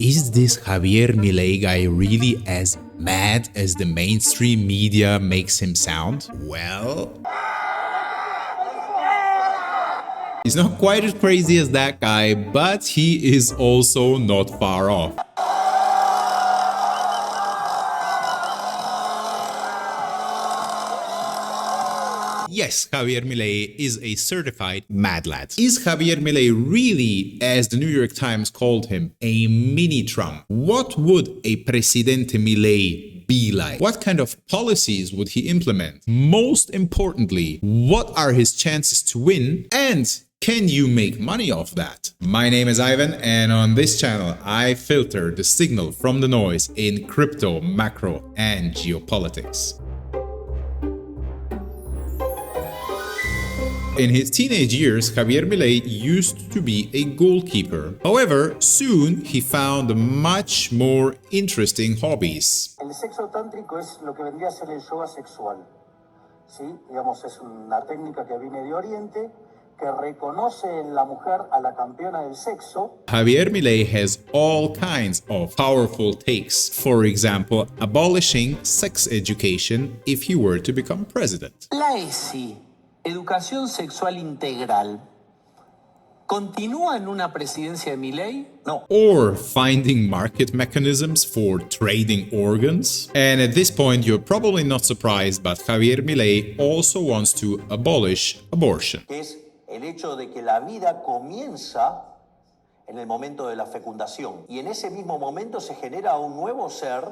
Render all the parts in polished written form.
Is this Javier Milei guy really as mad as the mainstream media makes him sound? Well, he's not quite as crazy as that guy, but he is also not far off. Yes, Javier Milei is a certified mad lad. Is Javier Milei really, as the New York Times called him, a mini Trump? What would a Presidente Milei be like? What kind of policies would he implement? Most importantly, what are his chances to win? And can you make money off that? My name is Ivan, and on this channel, I filter the signal from the noise in crypto, macro, and geopolitics. In his teenage years, Javier Milei used to be a goalkeeper. However, soon he found much more interesting hobbies. El sexo tántrico es lo que vendría a ser el yoga sexual. ¿Sí? Digamos, es una técnica que viene de Oriente, que reconoce en la mujer a la campeona del sexo. Javier Milei has all kinds of powerful takes. For example, abolishing sex education if he were to become president. La ESI, Educación Sexual Integral, ¿continúa en una presidencia de Milei? No. Or finding market mechanisms for trading organs. And at this point, you're probably not surprised, but Javier Milei also wants to abolish abortion. Que es el hecho de que la vida comienza en el momento de la fecundación y en ese mismo momento se genera un nuevo ser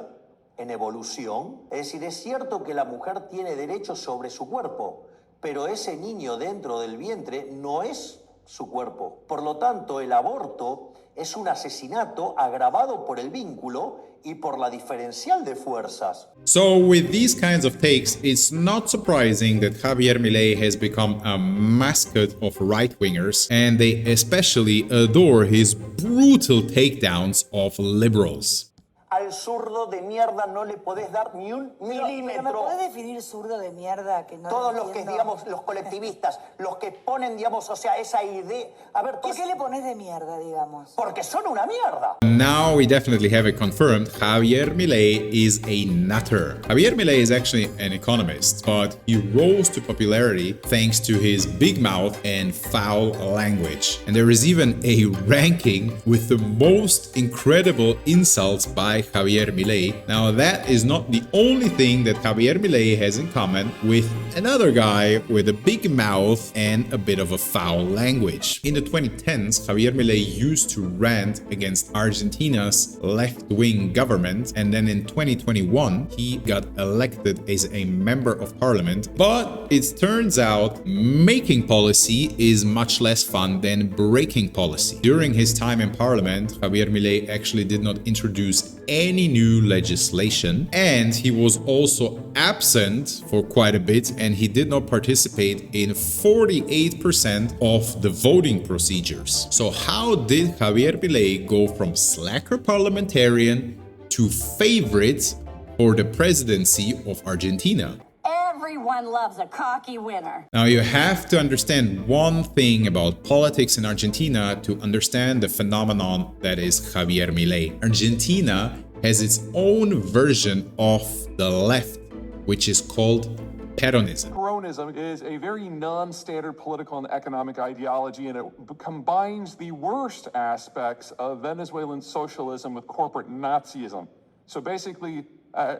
en evolución. Es decir, es cierto que la mujer tiene derechos sobre su cuerpo, pero ese niño dentro del vientre no es su cuerpo. Por lo tanto, el aborto es un asesinato agravado por el vínculo y por la diferencial de fuerzas. So with these kinds of takes, it's not surprising that Javier Milei has become a mascot of right-wingers, and they especially adore his brutal takedowns of liberals. Al zurdo de mierda no le podés dar ni un milímetro. Pero ¿me podés definir zurdo de mierda? Que no todos los que, digamos, los colectivistas, los que ponen, digamos, o sea, esa idea... A ver, ¿por qué le pones de mierda, digamos? Porque son una mierda. Now we definitely have it confirmed. Javier Milei is a nutter. Javier Milei is actually an economist, but he rose to popularity thanks to his big mouth and foul language. And there is even a ranking with the most incredible insults by Javier Milei. Now that is not the only thing that Javier Milei has in common with another guy with a big mouth and a bit of a foul language. In the 2010s, Javier Milei used to rant against Argentina's left-wing government, and then in 2021 he got elected as a member of parliament. But it turns out making policy is much less fun than breaking policy. During his time in parliament, Javier Milei actually did not introduce any new legislation, and he was also absent for quite a bit, and he did not participate in 48% of the voting procedures. So how did Javier Milei go from slacker parliamentarian to favorite for the presidency of Argentina? Everyone loves a cocky winner. Now you have to understand one thing about politics in Argentina to understand the phenomenon that is Javier Milei. Argentina has its own version of the left, which is called Peronism. Peronism is a very non-standard political and economic ideology, and it combines the worst aspects of Venezuelan socialism with corporate Nazism. So basically,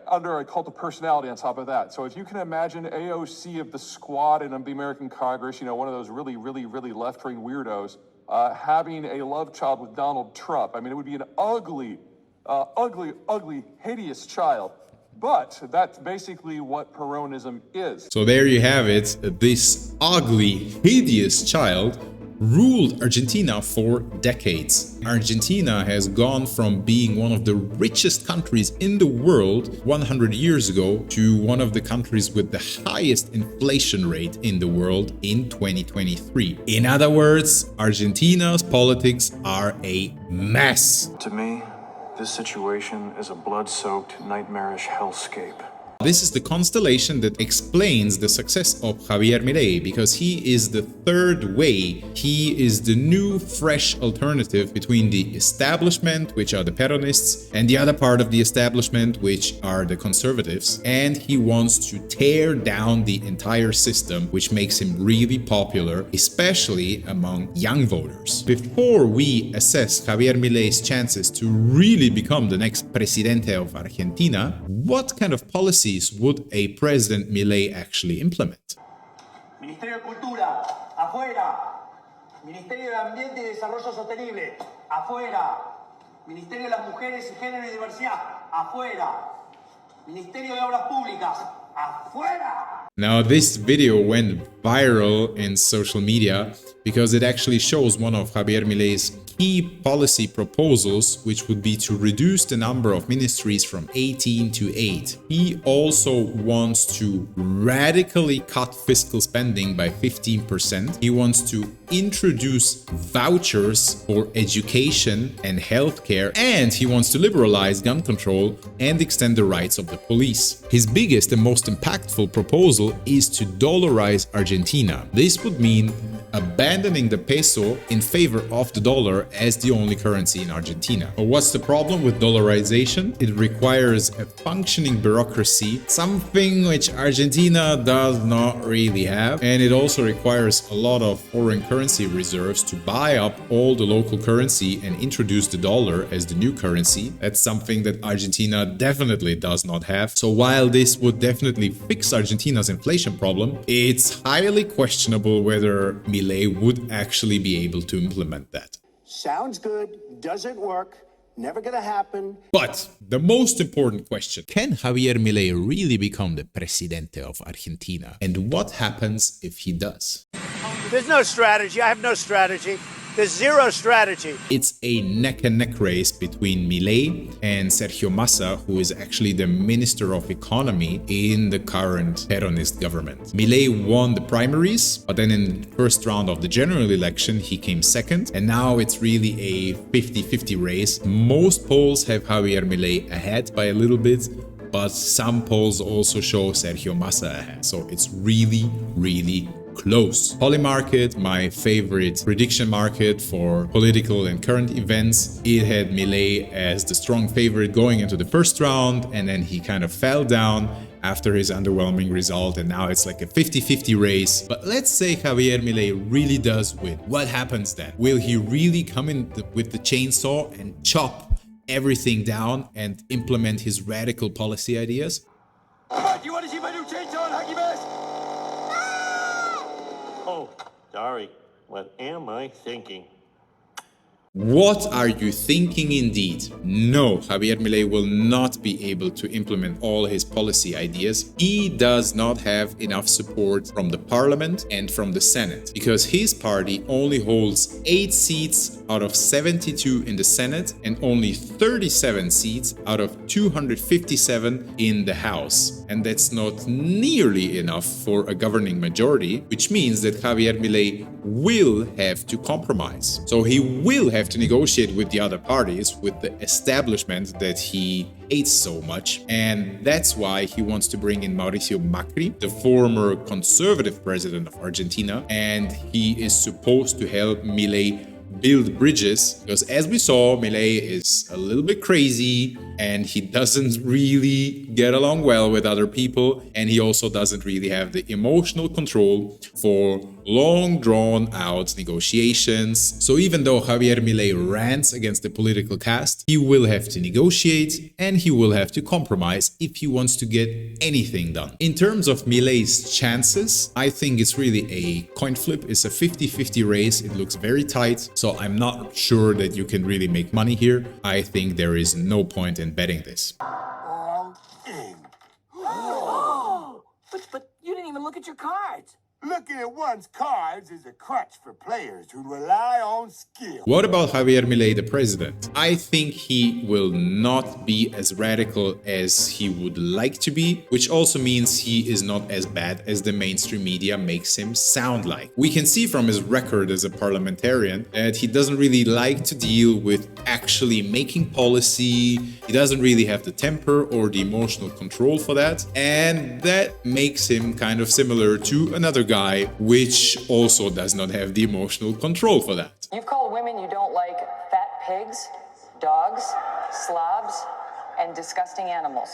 under a cult of personality on top of that. So if you can imagine AOC of the squad in the American Congress, you know, one of those really left-wing weirdos, having a love child with Donald Trump. I mean, it would be an ugly, hideous child. But that's basically what Peronism is. So there you have it. This ugly, hideous child ruled Argentina for decades. Argentina has gone from being one of the richest countries in the world 100 years ago to one of the countries with the highest inflation rate in the world in 2023. In other words, Argentina's politics are a mess. To me, this situation is a blood-soaked, nightmarish hellscape. This is the constellation that explains the success of Javier Milei, because he is the third way. He is the new, fresh alternative between the establishment, which are the Peronists, and the other part of the establishment, which are the conservatives. And he wants to tear down the entire system, which makes him really popular, especially among young voters. Before we assess Javier Milei's chances to really become the next presidente of Argentina, what kind of policies would a President Milei actually implement? Ministerio de Cultura, afuera. Ministerio de Ambiente y Desarrollo Sostenible, afuera. Ministerio de las Mujeres y Género y Diversidad, afuera. Ministerio de Obras Públicas, afuera. Now, this video went viral in social media because it actually shows one of Javier Milei's key policy proposals, which would be to reduce the number of ministries from 18 to 8. He also wants to radically cut fiscal spending by 15%. He wants to introduce vouchers for education and healthcare, and he wants to liberalize gun control and extend the rights of the police. His biggest and most impactful proposal is to dollarize Argentina. This would mean abandoning the peso in favor of the dollar as the only currency in Argentina. But what's the problem with dollarization? It requires a functioning bureaucracy, something which Argentina does not really have, and it also requires a lot of foreign currency reserves to buy up all the local currency and introduce the dollar as the new currency. That's something that Argentina definitely does not have. So while this would definitely fix Argentina's inflation problem, it's highly questionable whether Milei would actually be able to implement that. Sounds good, doesn't work, never gonna happen. But the most important question, can Javier Milei really become the presidente of Argentina? And what happens if he does? There's no strategy. I have no strategy. There's zero strategy. It's a neck-and-neck race between Milei and Sergio Massa, who is actually the Minister of Economy in the current Peronist government. Milei won the primaries, but then in the first round of the general election, he came second. And now it's really a 50-50 race. Most polls have Javier Milei ahead by a little bit, but some polls also show Sergio Massa ahead. So it's really, really close. Polymarket, my favorite prediction market for political and current events, it had Milei as the strong favorite going into the first round, and then he kind of fell down after his underwhelming result, and now it's like a 50-50 race. But let's say Javier Milei really does win. What happens then? Will he really come in with the chainsaw and chop everything down and implement his radical policy ideas? Do you want to see my new chainsaw and hockey mask? Oh, sorry. What am I thinking? What are you thinking indeed? No, Javier Milei will not be able to implement all his policy ideas. He does not have enough support from the parliament and from the Senate, because his party only holds 8 seats out of 72 in the Senate and only 37 seats out of 257 in the House. And that's not nearly enough for a governing majority, which means that Javier Milei will have to compromise. So he will have to negotiate with the other parties, with the establishment that he hates so much. And that's why he wants to bring in Mauricio Macri, the former conservative president of Argentina, and he is supposed to help Milei build bridges, because as we saw, Milei is a little bit crazy and he doesn't really get along well with other people, and he also doesn't really have the emotional control for long drawn out negotiations. So even though Javier Milei rants against the political caste, he will have to negotiate and he will have to compromise if he wants to get anything done. In terms of Milei's chances, I think it's really a coin flip. It's a 50-50 race. It looks very tight. So I'm not sure that you can really make money here. I think there is no point in betting this. But you didn't even look at your cards. Looking at one's cards is a crutch for players who rely on skill. What about Javier Milei, the president? I think he will not be as radical as he would like to be, which also means he is not as bad as the mainstream media makes him sound like. We can see from his record as a parliamentarian that he doesn't really like to deal with actually making policy. He doesn't really have the temper or the emotional control for that, and that makes him kind of similar to another guy which also does not have the emotional control for that. You've called women you don't like fat pigs, dogs, slobs, and disgusting animals.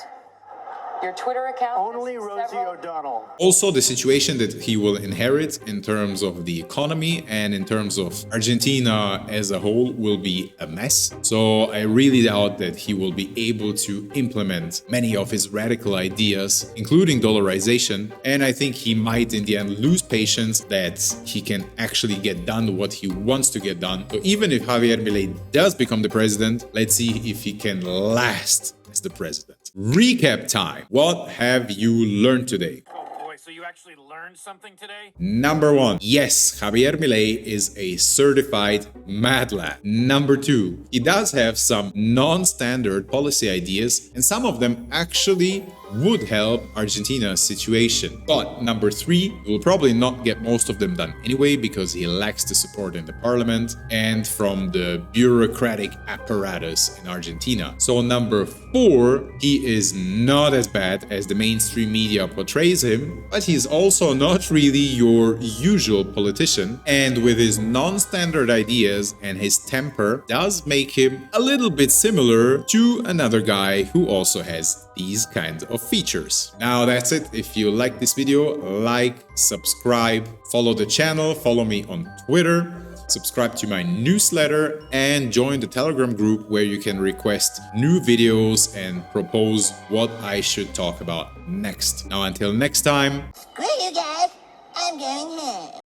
Your Twitter account... Only Rosie O'Donnell. Also, the situation that he will inherit in terms of the economy and in terms of Argentina as a whole will be a mess. So I really doubt that he will be able to implement many of his radical ideas, including dollarization. And I think he might in the end lose patience that he can actually get done what he wants to get done. So even if Javier Milei does become the president, let's see if he can last as the president. Recap time. What have you learned today? Oh boy, so you actually learned something today? Number 1. Yes, Javier Milei is a certified mad lad. Number 2. He does have some non-standard policy ideas, and some of them actually would help Argentina's situation. But number 3, he will probably not get most of them done anyway because he lacks the support in the parliament and from the bureaucratic apparatus in Argentina. So number 4, he is not as bad as the mainstream media portrays him, but he's also not really your usual politician, and with his non-standard ideas and his temper does make him a little bit similar to another guy who also has these kinds of features. Now that's it. If you like this video, like, subscribe, follow the channel, follow me on Twitter, subscribe to my newsletter, and join the Telegram group where you can request new videos and propose what I should talk about next. Now until next time. Screw you guys, I'm going home.